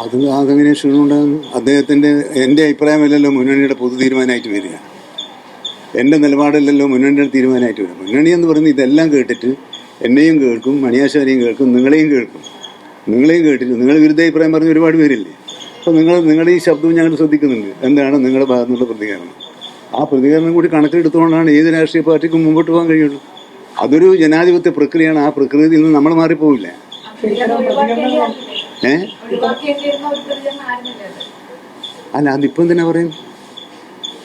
അതങ്ങനെ ക്ഷീണമുണ്ടാകുന്നു. എൻ്റെ അഭിപ്രായമല്ലല്ലോ മുന്നണിയുടെ പൊതു തീരുമാനമായിട്ട് വരിക, എൻ്റെ നിലപാടല്ലല്ലോ മുന്നണിയുടെ തീരുമാനമായിട്ട് വരിക. മുന്നണി എന്ന് പറയുന്നത് ഇതെല്ലാം കേട്ടിട്ട് എന്നെയും കേൾക്കും, മണിയാശാരിയും കേൾക്കും, നിങ്ങളെയും കേട്ടിട്ട് നിങ്ങൾ വിരുദ്ധ അഭിപ്രായം പറഞ്ഞ ഒരുപാട് പേരില്ലേ. അപ്പോൾ നിങ്ങളുടെ ഈ ശബ്ദവും ഞങ്ങൾ ശ്രദ്ധിക്കുന്നുണ്ട്. എന്താണ് നിങ്ങളുടെ ഭാഗത്തുനിന്നുള്ള പ്രതികരണം? ആ പ്രതികരണം കൂടി കണക്കിലെടുത്തുകൊണ്ടാണ് ഏത് രാഷ്ട്രീയ പാർട്ടിക്കും മുമ്പോട്ട് പോകാൻ കഴിയുള്ളൂ. അതൊരു ജനാധിപത്യ പ്രക്രിയയാണ്. ആ പ്രക്രിയയിൽ നിന്ന് നമ്മൾ മാറിപ്പോവില്ല. അല്ല, അതിപ്പോൾ എന്തിനാ പറയും?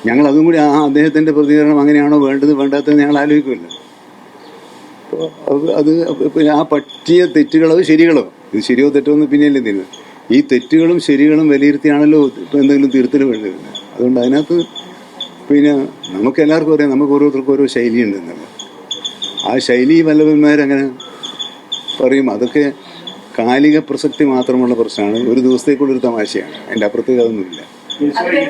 ഞങ്ങൾ അതും കൂടി അദ്ദേഹത്തിൻ്റെ പ്രതികരണം അങ്ങനെയാണോ വേണ്ടത് വേണ്ടാത്തത് ഞങ്ങൾ ആലോചിക്കുമല്ലോ. അത് ആ പറ്റിയ തെറ്റുകളോ ശരികളോ, ഇത് ശരിയോ തെറ്റോ എന്ന് പിന്നെയല്ലേ തീരുന്നത്. ഈ തെറ്റുകളും ശരികളും വിലയിരുത്തിയാണല്ലോ ഇപ്പോൾ എന്തെങ്കിലും തിരുത്തൽ വേണ്ടി വരുന്നത്. അതുകൊണ്ട് അതിനകത്ത് പിന്നെ നമുക്ക് എല്ലാവർക്കും അറിയാം, നമുക്ക് ഓരോരുത്തർക്കും ഓരോ ശൈലിയുണ്ട് എന്നുള്ളത്. ആ ശൈലി വല്ലഭന്മാരങ്ങനെ പറയും. അതൊക്കെ കാലിക പ്രസക്തി മാത്രമുള്ള പ്രശ്നമാണ്, ഒരു ദിവസത്തേക്കുള്ളൊരു തമാശയാണ്. അതിൻ്റെ അപ്പുറത്തേക്ക് അതൊന്നുമില്ല.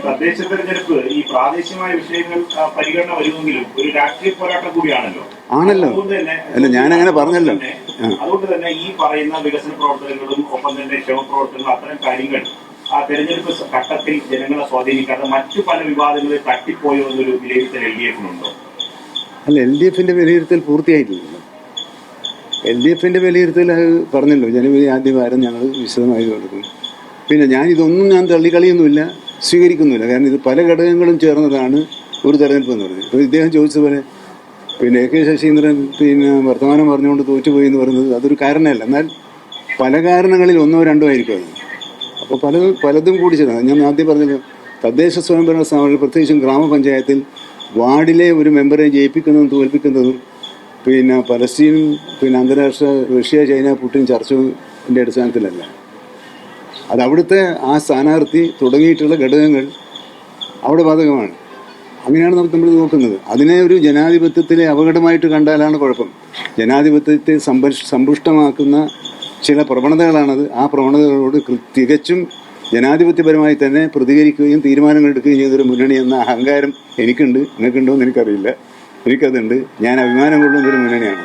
തദ്ദേശ തെരഞ്ഞെടുപ്പ് ഈ പ്രാദേശികമായ വിഷയങ്ങൾ പരിഗണന വരുമെങ്കിലും ഒരു രാഷ്ട്രീയ പോരാട്ടം കൂടിയാണല്ലോ. ആണല്ലോ, അല്ല ഞാനങ്ങനെ പറഞ്ഞല്ലോ. അതുകൊണ്ട് തന്നെ ഈ പറയുന്ന വികസന പ്രവർത്തനങ്ങളും ഒപ്പം തന്നെ ക്ഷേമപ്രവർത്തനങ്ങളും അത്തരം കാര്യങ്ങൾ ആ തെരഞ്ഞെടുപ്പ് ഘട്ടത്തിൽ ജനങ്ങളെ സ്വാധീനിക്കാതെ മറ്റു പല വിവാദങ്ങളിൽ തട്ടിപ്പോയോ എന്നൊരു വിലയിരുത്തൽ LDF-നുണ്ടോ? അല്ല, LDF-ന്റെ വിലയിരുത്തൽ പൂർത്തിയായിട്ടില്ലല്ലോ. LDF-ന്റെ വിലയിരുത്തൽ പറഞ്ഞല്ലോ, ജനുവരി ആദ്യ വാരം ഞങ്ങൾ വിശദമായി കൊടുക്കും. പിന്നെ ഞാൻ തള്ളിക്കളിയൊന്നുമില്ല, സ്വീകരിക്കുന്നില്ല. കാരണം ഇത് പല ഘടകങ്ങളും ചേർന്നതാണ് ഒരു തെരഞ്ഞെടുപ്പ് എന്ന് പറയുന്നത്. ഇപ്പോൾ ഇദ്ദേഹം ചോദിച്ചതുപോലെ പിന്നെ AK ശശീന്ദ്രൻ വർത്തമാനം പറഞ്ഞുകൊണ്ട് തോറ്റുപോയി എന്ന് പറയുന്നത് അതൊരു കാരണമല്ല. എന്നാൽ പല കാരണങ്ങളിൽ ഒന്നോ രണ്ടോ ആയിരിക്കും അത്. അപ്പോൾ പലതും കൂടി ചേർന്നത്. ഞാൻ ആദ്യം പറഞ്ഞല്ലോ, തദ്ദേശ സ്വയംഭരണ സ്ഥാപനങ്ങൾ പ്രത്യേകിച്ചും ഗ്രാമപഞ്ചായത്തിൽ വാർഡിലെ ഒരു മെമ്പറെ ജയിപ്പിക്കുന്നതും തോൽപ്പിക്കുന്നതും പലസ്തീനും അന്താരാഷ്ട്ര റഷ്യ ചൈന പുടിൻ ചർച്ചയുടെ അടിസ്ഥാനത്തിലല്ല. അത് അവിടുത്തെ ആ സ്ഥാനാർത്ഥി തുടങ്ങിയിട്ടുള്ള ഘടകങ്ങൾ അവിടെ ബാധകമാണ്. അങ്ങനെയാണ് നമ്മൾ നോക്കുന്നത്. അതിനെ ഒരു ജനാധിപത്യത്തിലെ അപകടമായിട്ട് കണ്ടാലാണ് കുഴപ്പം. ജനാധിപത്യത്തെ സമ്പുഷ്ടമാക്കുന്ന ചില പ്രവണതകളാണത്. ആ പ്രവണതകളോട് തികച്ചും ജനാധിപത്യപരമായി തന്നെ പ്രതികരിക്കുകയും തീരുമാനങ്ങൾ എടുക്കുകയും ചെയ്തൊരു മുന്നണി എന്ന അഹങ്കാരം എനിക്കുണ്ട്. നിനക്കുണ്ടോ എന്ന് എനിക്കറിയില്ല. എനിക്കതുണ്ട്. ഞാൻ അഭിമാനം കൊള്ളുന്നൊരു മുന്നണിയാണ്.